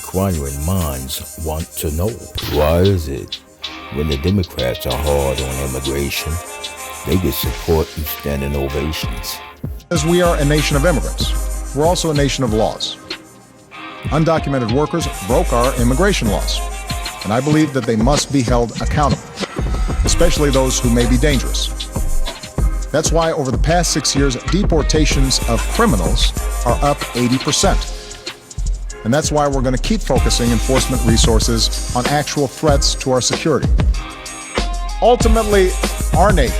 inquiring minds want to know, why is it when the Democrats are hard on immigration, they get support and standing ovations? As we are a nation of immigrants, we're also a nation of laws. Undocumented workers broke our immigration laws, and I believe that they must be held accountable, especially those who may be dangerous. That's why over the past 6 years, deportations of criminals are up 80%. And that's why we're going to keep focusing enforcement resources on actual threats to our security. Ultimately, our nation,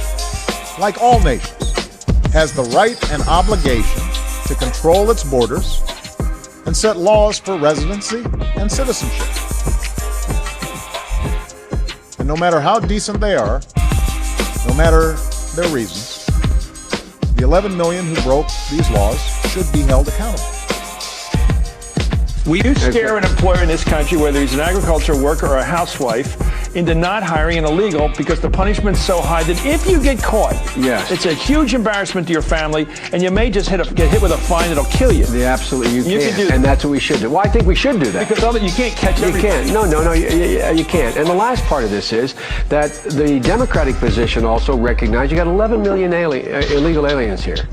like all nations, has the right and obligation to control its borders and set laws for residency and citizenship. And no matter how decent they are, no matter their reasons, the 11 million who broke these laws should be held accountable. We do scare an employer in this country, whether he's an agricultural worker or a housewife, into not hiring an illegal because the punishment's so high that if you get caught, it's a huge embarrassment to your family, and you may just get hit with a fine that'll kill you. Yeah, absolutely, you can do that. And that's what we should do. Well, I think we should do that. Because you can't catch everything. You can't. You can't. And the last part of this is that the Democratic position also recognized you got 11 million illegal aliens here.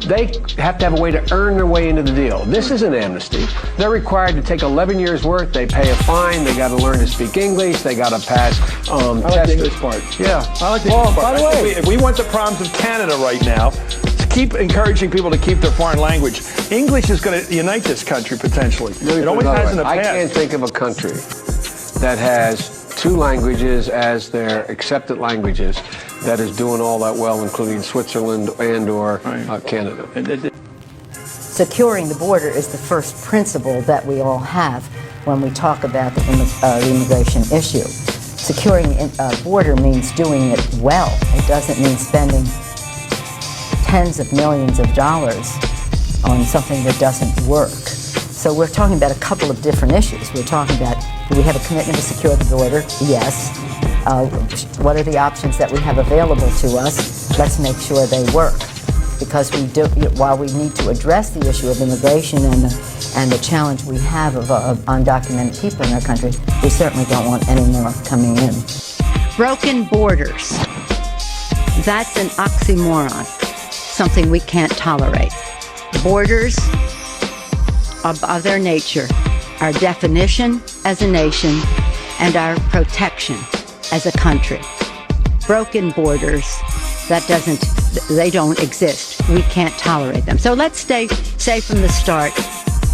They have to have a way to earn their way into the deal. This is an amnesty. They're required to take 11 years' worth. They pay a fine. They got to learn to speak English. They got to pass I like the English part. Yeah. I like the English part. By the way, if we want the problems of Canada right now, to keep encouraging people to keep their foreign language, English is going to unite this country potentially. It always has in the past. I can't think of a country that has two languages as their accepted languages that is doing all that well, including Switzerland and/or Canada. Securing the border is the first principle that we all have when we talk about the immigration issue. Securing a border means doing it well. It doesn't mean spending tens of millions of dollars on something that doesn't work. So we're talking about a couple of different issues. We're talking about, do we have a commitment to secure the border? Yes. What are the options that we have available to us? Let's make sure they work. Because while we need to address the issue of immigration and the challenge we have of undocumented people in our country, we certainly don't want any more coming in. Broken borders. That's an oxymoron, something we can't tolerate. Borders of their nature, our definition as a nation, and our protection as a country. Broken borders, they don't exist. We can't tolerate them. So let's say from the start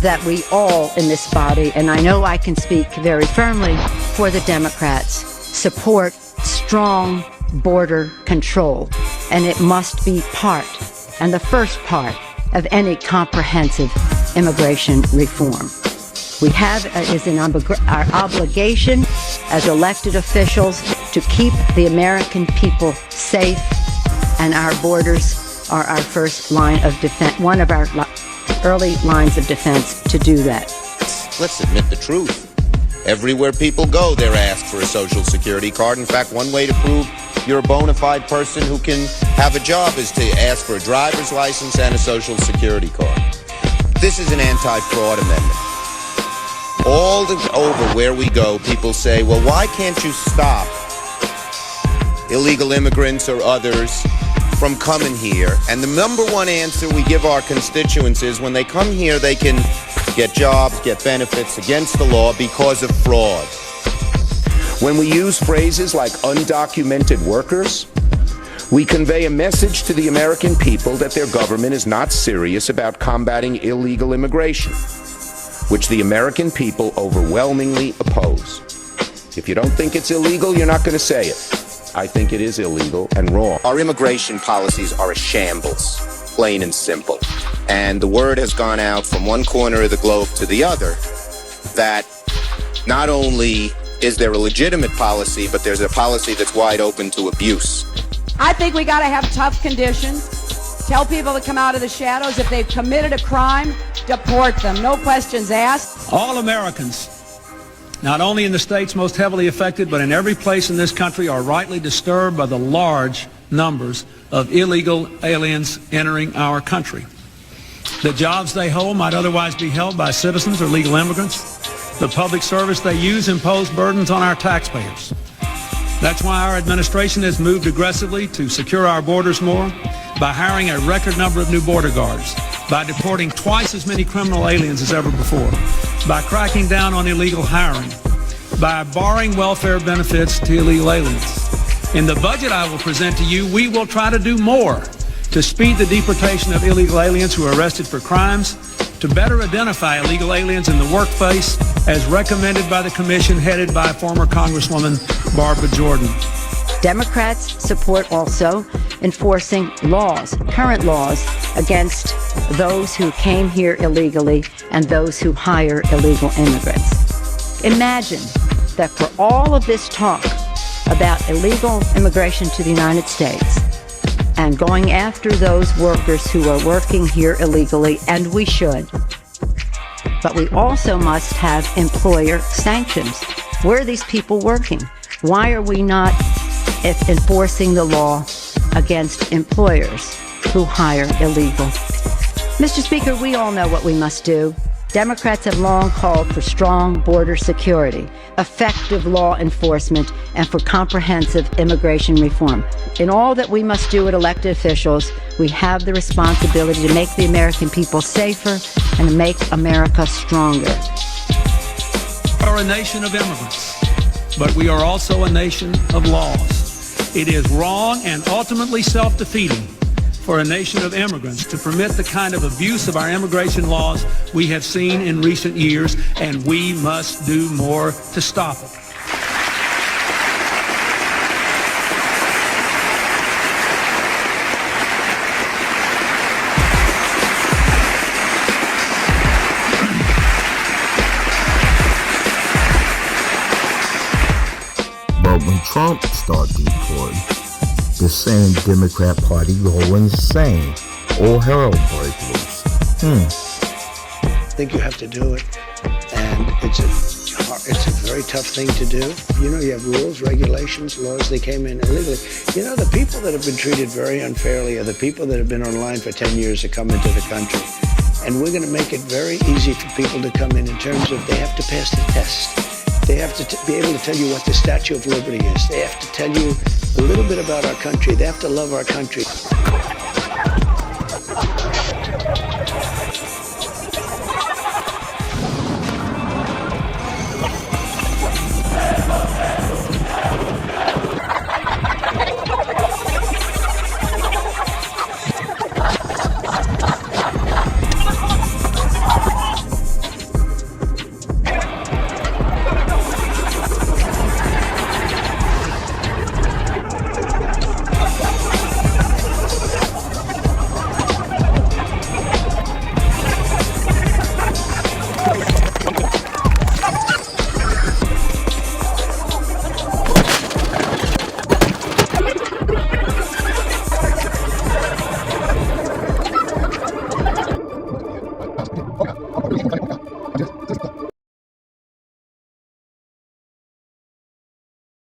that we all in this body, and I know I can speak very firmly for the Democrats, support strong border control. And it must be part, and the first part, of any comprehensive immigration reform. We have our obligation as elected officials to keep the American people safe, and our borders are our first line of defense, one of our early lines of defense to do that. Let's admit the truth. Everywhere people go, they're asked for a Social Security card. In fact, one way to prove you're a bona fide person who can have a job is to ask for a driver's license and a Social Security card. This is an anti-fraud amendment. All over where we go, people say, well, why can't you stop illegal immigrants or others from coming here? And the number one answer we give our constituents is when they come here, they can get jobs, get benefits against the law because of fraud. When we use phrases like undocumented workers, we convey a message to the American people that their government is not serious about combating illegal immigration, which the American people overwhelmingly oppose. If you don't think it's illegal, you're not going to say it. I think it is illegal and wrong. Our immigration policies are a shambles, plain and simple. And the word has gone out from one corner of the globe to the other that not only is there a legitimate policy, but there's a policy that's wide open to abuse. I think we got to have tough conditions. Tell people to come out of the shadows. If they've committed a crime, deport them. No questions asked. All Americans, not only in the states most heavily affected, but in every place in this country, are rightly disturbed by the large numbers of illegal aliens entering our country. The jobs they hold might otherwise be held by citizens or legal immigrants. The public service they use impose burdens on our taxpayers. That's why our administration has moved aggressively to secure our borders more, by hiring a record number of new border guards, by deporting twice as many criminal aliens as ever before, by cracking down on illegal hiring, by barring welfare benefits to illegal aliens. In the budget I will present to you, we will try to do more to speed the deportation of illegal aliens who are arrested for crimes, to better identify illegal aliens in the workplace as recommended by the commission headed by former Congresswoman Barbara Jordan. Democrats support also enforcing laws, current laws, against those who came here illegally and those who hire illegal immigrants. Imagine that for all of this talk about illegal immigration to the United States and going after those workers who are working here illegally, and we should, but we also must have employer sanctions. Where are these people working? Why are we not enforcing the law against employers who hire illegal? Mr. Speaker, we all know what we must do. Democrats have long called for strong border security, effective law enforcement, and for comprehensive immigration reform. In all that we must do as elected officials, we have the responsibility to make the American people safer and to make America stronger. We are a nation of immigrants, but we are also a nation of laws. It is wrong and ultimately self-defeating for a nation of immigrants to permit the kind of abuse of our immigration laws we have seen in recent years, and we must do more to stop it. But when Trump started deporting, the same Democrat Party go insane. All hell break loose. I think you have to do it, and it's a very tough thing to do. You know, you have rules, regulations, laws. They came in illegally. You know, the people that have been treated very unfairly are the people that have been online for 10 years to come into the country. And we're going to make it very easy for people to come in terms of they have to pass the test. They have to be able to tell you what the Statue of Liberty is. They have to tell you a little bit about our country. They have to love our country.